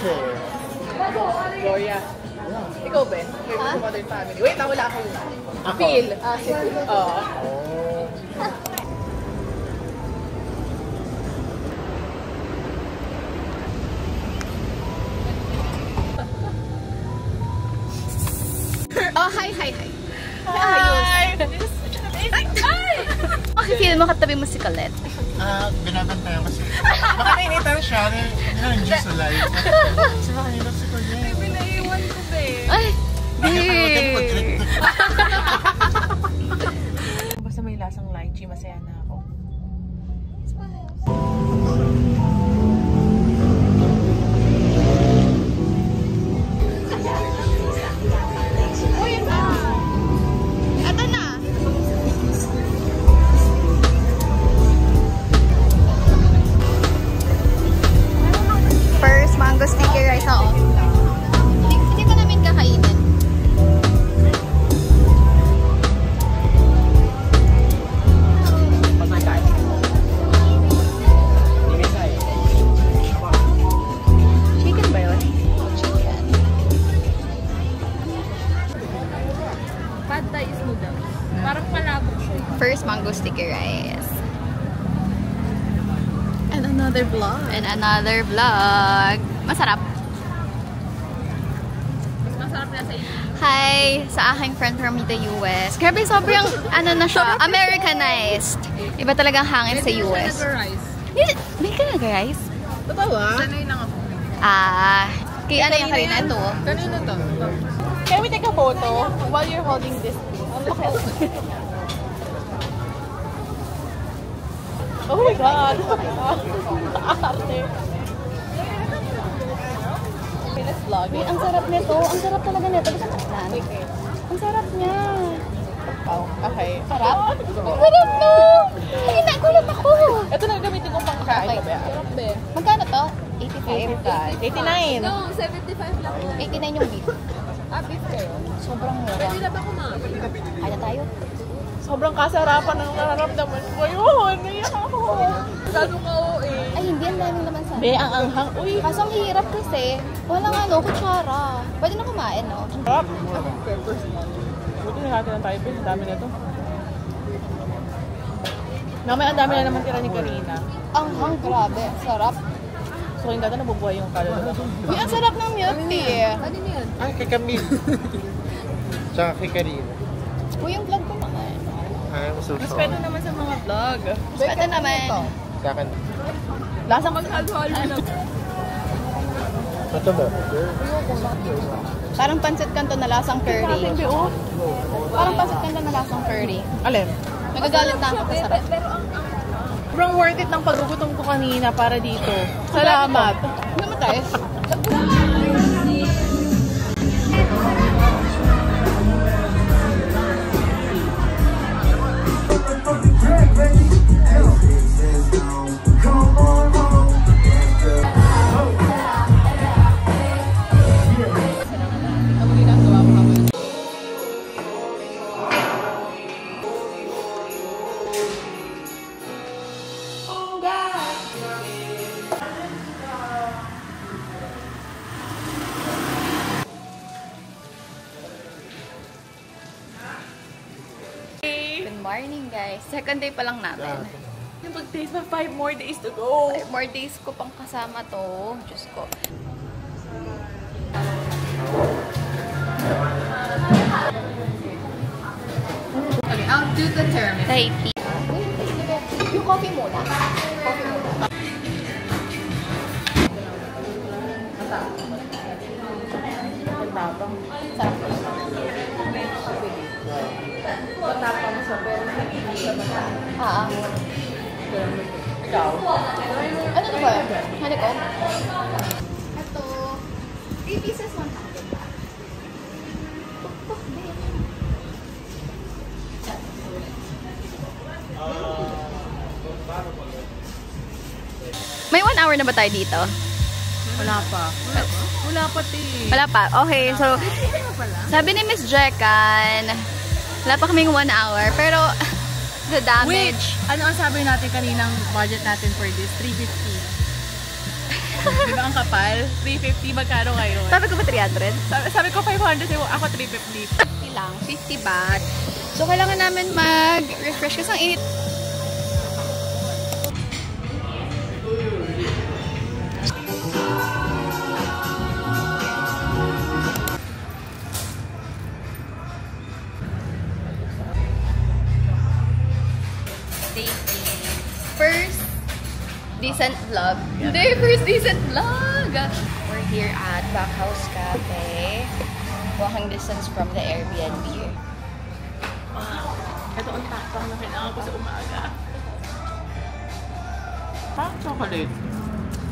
Sure. Gloria. Ikaw, Ben? Favorite mo Modern Family? Wait, wala ako. Phil. Oo. Oh, hi. Hi! Makikita mo katabi mo si Colette. Binabantayan ko siya. Baka nainitan siya. Nandiyan sa live. Kasi makinilap si Colette. Ay, pinaiwan ko, Ben. Ay! Babe! Basta may lasang lychee, masaya na ako. Ito na! First mango sticky rice ako. Hindi pa namin kakainin. Chicken ba yun? Chicken. Pad thai is noodles. Parang palabok siya. First mango sticky rice. And another vlog. Masarap. Masarap na sa inyo. Hi sa aking friend from the US. Grabe, sobrang ano na siya, Americanized. Iba talagang hangin sa US. May ka nag-rice? Totoo ba? Sanay lang ako. Kay ano yung kanina ito? Kanina to. Can we take a photo while you're holding this? Oh my God! Arte. Let's vlog. Wait, ang sarap nito. Ang sarap talaga nito. Gusto mo yan? Ang sarap niya. Oh, okay. Sarap? Ang sarap no! Ay, nagulat ako. Ito na gamitin kong pangkain. Sarap ba? Magkano to? 85? 89. No, 75 lang. 89 yung beef. Beef kayo. Sobrang mura. Pwede na ba kumain? Kaya tayo. Sobrang kasarapan ng nararamdaman ko yun. Naiyak ako. Gano'n ka Ay, hindi. Ang daming naman sa Be, ang anghang. Uy. Kaso ang hirap kasi. Walang kutsara. Pwede na kumain, no? Sarap. Peppers. Buti nagkati lang tayo, Ang dami na to. Mamaya ang dami na naman tira ni Karina. Ang grabe. Sarap. So, yung dati nabubuhay yung kaluluwa. Uy, ang sarap ng milk tea. Ano yun? Ay, kay Camille. Tsaka kay Karina. Uy, yung vlog ko naman. Ay, I'm so Respeto sorry. naman sa mga vlog. Respeto naman. Sa akin. Lasang maghalo-halo na. Ito ba? Parang pancit canton na lasang curry. Parang pancit canton na lasang curry. Alin? Nagagalit na ako sa sarap. Sobrang worth it ng paggugutom ko kanina para dito. Salamat. Namatay. Morning guys. Second day pa lang natin. Yung pag-days pa, 5 more days to go. 5 more days ko pang kasama to. Diyos ko. Okay, I'll do the thermos. Thai tea. Yung coffee muna. Coffee muna. Matapang. Sarap. Matapang sa pero hindi siya matapang. Ikaw? Ano ba? Hani ko? Ito. 3 pieces 100. May 1 hour na ba tayo dito? Wala pa. Wala pa, Wala pa. Okay, so sabi ni Miss Jekan, wala pa kaming 1 hour. Pero the damage. Wait, ano ang sabi natin kaninang budget natin for this? 350. Di ba ang kapal? 350, magkano ngayon? Sabi ko ba 300? Sabi ko 500, ako 350. 50 lang, 50 baht. So, kailangan namin mag-refresh kasi ang init. First decent vlog. Hindi, first decent vlog! We're here at Backhouse Cafe. Walking distance from the Airbnb. Ito ang tatang na kailangan ko sa umaga. Parang chocolate.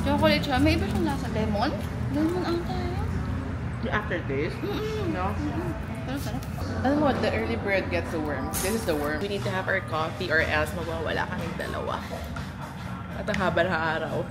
Chocolate siya. May iba siyang lasa. Lemon? Lemon ata yun. Yung aftertaste? No? Pero sarap. Alam mo, the early bird gets the worm. This is the worm. We need to have our coffee or else mawawala kaming dalawa. At ang haba na araw.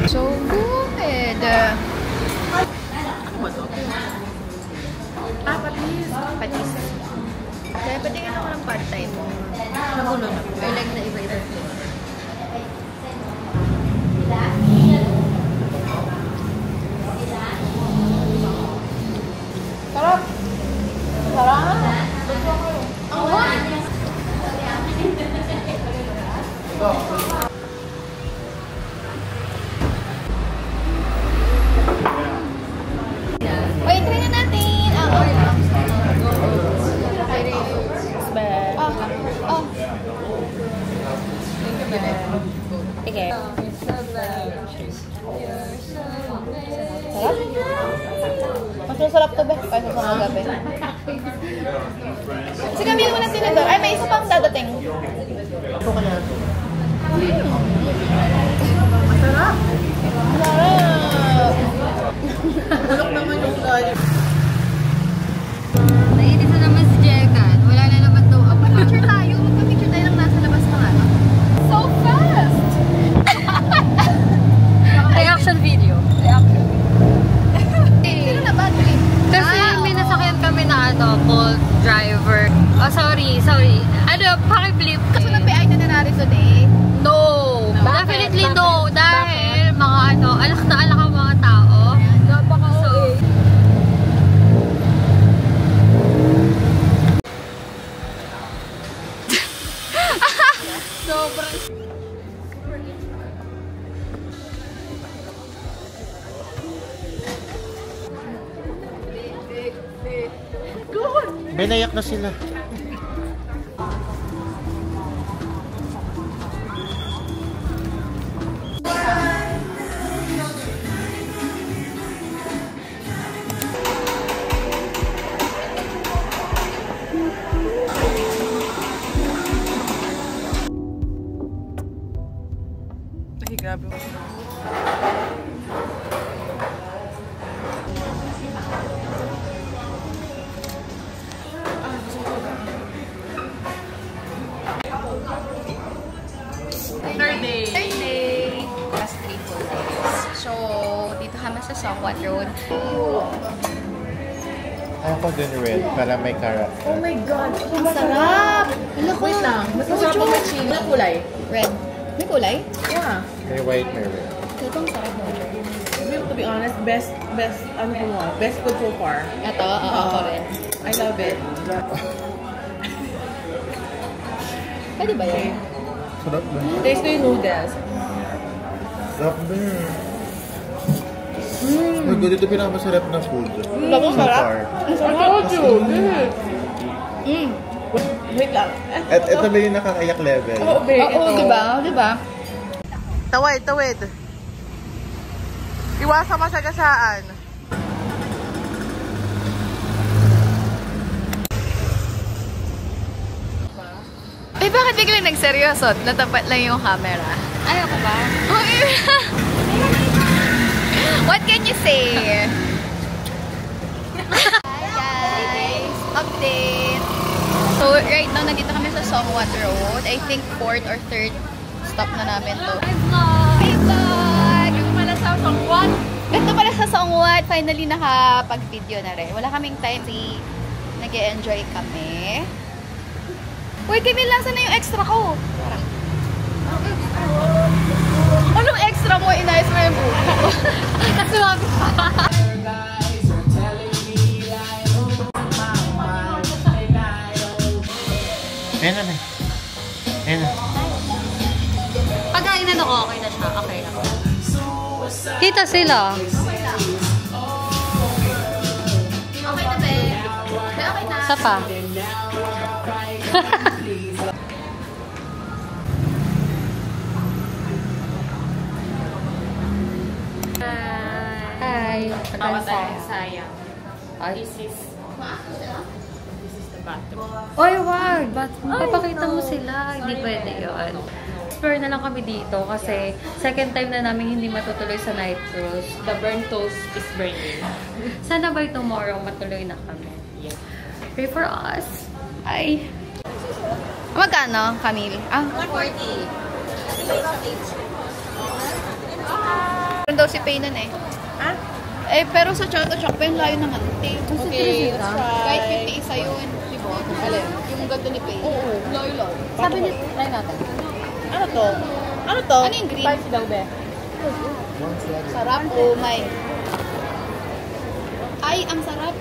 So good! Ano ba ito? Patis. Patis. Kaya patingin ako ng part-time mo. Nagulo na. May leg na iba-iba. Sarap! Sarap! Ang hot! Wait, try na natin! Sige. Sarap? Mas masarap to ba? Kaysa sa mga gabi. Sige, kami mo na tinador. Ay, may isa pang dadating. Ito kaya. Masarap! Sarap! Bulok naman yung live. Nainis na naman si Jekan. Wala na naman daw ako. Picture tayo. Magpa-picture tayo lang nasa labas pa nga. So fast! Reaction video. Sino na ba? Kasi may nasakyan kami na Bolt driver. Oh, sorry. Ano, paki-blip. Kaso nag-PI na nanari today. No! Definitely no! Dahil mga alak na alak ang mga tao. Napaka-okay. Sobrang... Binayak na sila. Ay, grabe. Third day. Last 3 full days. So, dito kami sa Songkwan Road. Ako din red para may character. Oh my God! Ang sarap! Wait lang. Mas masarap pag may chili. Anong kulay? Red. May kulay? Yeah. May white, may red. Ito ang sarap mo. To be honest, best, ano ko mo, best food so far. Ito, ako rin. I love it. Pwede ba yun? Sarap ba? Taste ko yung noodles. Sarap ba? Uy, ganito pinakamasarap na food. Bago So sarap. far. Ang sarap. Wait lang. At ito ba yung nakakayak level? Oo, diba? Diba? Tawid, tawid. Iwasa masagasaan. Ay, bakit biglang nagseryoso? Natapat lang yung camera. Ayaw ko ba? What can you say? Hi guys! Update! So, right now, nandito kami sa Songwat Road. I think 4th or 3rd stop na namin to. Hi vlog! Hi vlog! Ito pala sa Songwat. Ito pala sa Songwat. Finally, nakapag-video na rin. Wala kaming time. Nag-e-enjoy kami. Uy, Camille, lang sana yung extra ko. Anong extra mo? Inayos mo yung buko. Nasumabi pa. Ayan na. Ayan na. Pagkain na ko, okay na siya. Okay na. Kita sila. Okay na, be. Okay na. Isa pa. Hi. Sayang. This is the bathroom. Oy, wag! Papakita mo sila. Hindi pwede yun. Explore na lang kami dito kasi second time na namin hindi matutuloy sa night cruise. The burnt toast is burning. Sana by tomorrow matuloy na kami. Yeah. Pray for us. Ay. Magkano, Camille? 140. Meron daw si Pay nun eh. Ha? Eh, pero sa Chato Chokpen, layo naman. Okay, let's try. Kahit 50 isa yun. Diba? Alin? Yung ganda ni Pay. Oo. Layo. Sabi niya, try natin. Ano to? Ano to? Ano yung green? Spicy daw, be. Sarap. Oh my. Ay, ang sarap.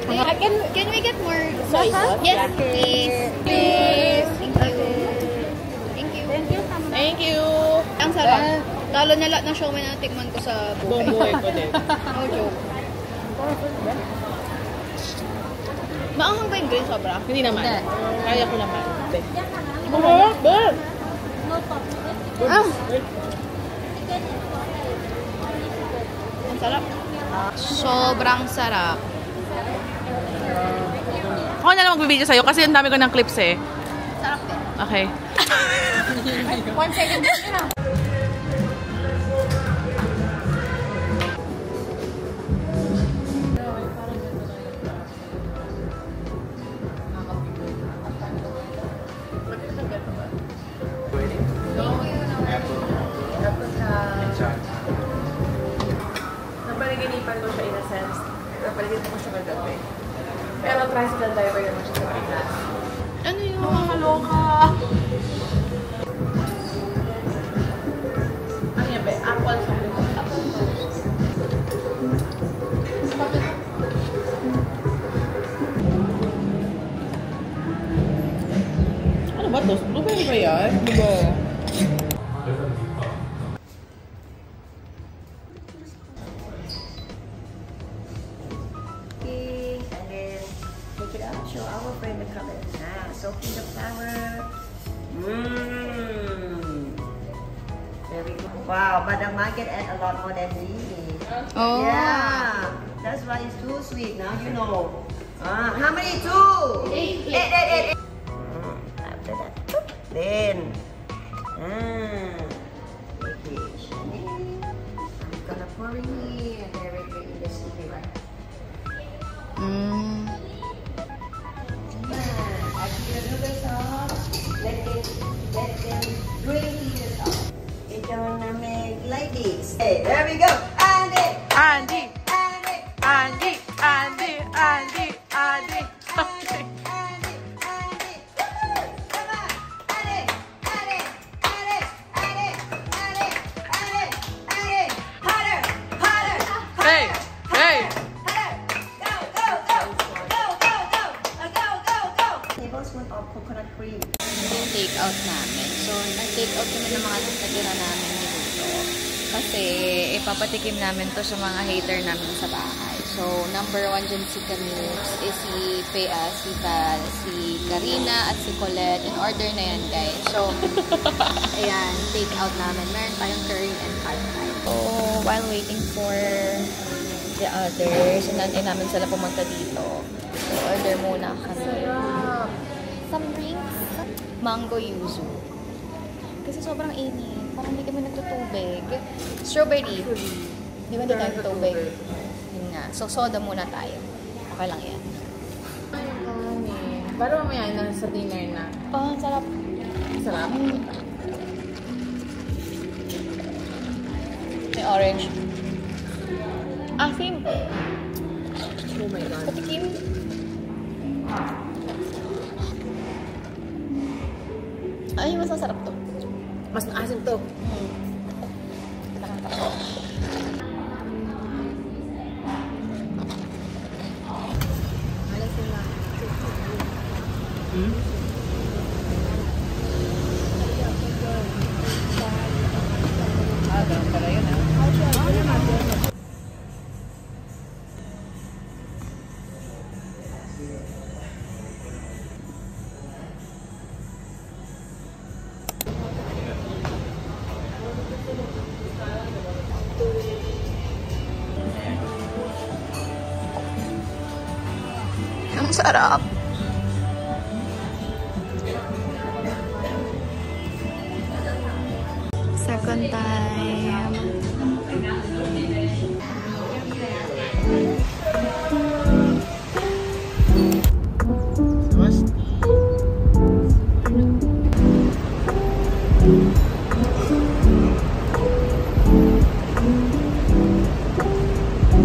Can we get more Soy sauce? sauce? Yes, Yeah. please. Please. Thank you. Thank you. Thank you. Ang sarap. Lalo na lahat ng showman na tikman ko sa Buong buhay ko din. No joke. Maanghang ba yung green sobra? Hindi naman. Hindi. Kaya ko naman. Be. Masarap, be. Ah! Ang sarap. Sobrang sarap. Ako na lang magbibideo sa'yo kasi ang dami ko ng clips eh. Sarap din. Okay. 1 second din na. Napaliginipan ko siya in a sense. Napaliginipan ko siya kagabi. Pero tricycle driver naman siya sa Pinas. Ano yun? Nakakaloka! Ano yan, be? Apple something. Apple toast. Ano ba to? Blueberry ba yan? Diba? And then take it out, show our friend the color. Now, soak in the flour. Very good. Wow, Madam Market add a lot more than me. Oh. Yeah, that's why it's too sweet. Now you know. How many? 2? 8. After that, then, okay. I'm gonna pour in here directly in the sticky rice. Let them drink it up. It's gonna make like this. Hey, there we go. Andy. Andy! Andy. Andy! Andy! Andy! Andy! Andy. Andy. Andy. Come on. Andy. Andy. Andy. Andy. Andy. Andy. Andy. Harder. Harder. Hey! Hey! Tablespoon of coconut cream. Yung take out namin. So, nag-take out kami ng mga natira namin dito. Kasi ipapatikim namin to sa mga hater namin sa bahay. So, number 1 dyan si Camille, is si Karina at si Colette. In order na yan, guys. So, ayan, take out namin. Meron tayong curry and pad thai. So, while waiting for the others, inantay namin sila pumunta dito. So, order muna kami. Some drinks. Mango yuzu. Kasi sobrang init. Parang hindi kami nagtutubig. Strawberry. Di ba hindi tayo nagtutubig? Yun nga. So, soda muna tayo. Okay lang yan. Para mamaya na sa dinner na. Oh, sarap. Sarap. May orange. Asim. Oh my God. Patikim. Ay, mas masarap to. Mas maasim to. Ganun pala yun, ah. Ang sarap. Second time. Basti.